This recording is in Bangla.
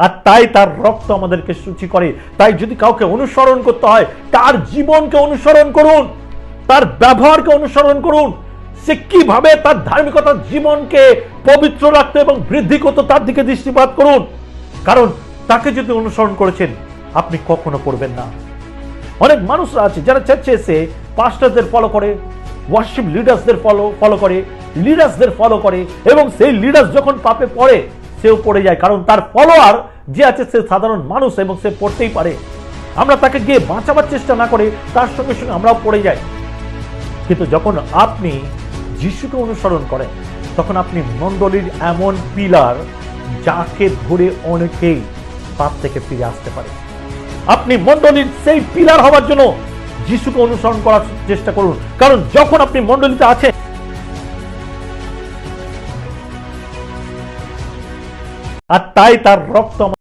আর তাই তার রক্ত আমাদেরকে শুচি করে। তাই যদি কাউকে অনুসরণ করতে হয়, তার জীবনকে অনুসরণ করুন, তার ব্যবহারকে অনুসরণ করুন, সে কিভাবে তার ধার্মিকতার জীবনকে পবিত্র রাখতে এবং বৃদ্ধি করতে তার দিকে দৃষ্টিপাত করুন। কারণ তাকে যদি অনুসরণ করেছেন, আপনি কখনো পড়বেন না। অনেক মানুষরা আছে যারা চার্চে এসে পাস্টারদের ফলো করে, ওয়ার্শিপ লিডার্সদের ফলো করে, লিডার্সদের ফলো করে, এবং সেই লিডার্স যখন পাপে পড়ে সেও পড়ে যায়। কারণ তার ফলোয়ার যে আছে সে সাধারণ মানুষ এবং সে পড়তেই পারে। আমরা তাকে গিয়ে বাঁচাবার চেষ্টা না করে তার সঙ্গে সঙ্গে আমরাও পড়ে যাই। কিন্তু যখন আপনি যিশুকে অনুসরণ করেন, তখন আপনি মণ্ডলীর এমন পিলার যাকে ধরে অনেকেই পাপ থেকে ফিরে আসতে পারে। আপনি মণ্ডলীর সেই পিলার হওয়ার জন্য যিশুকে অনুসরণ করার চেষ্টা করুন। কারণ যখন আপনি মণ্ডলীতে আছেন, আর তাই তার রক্ত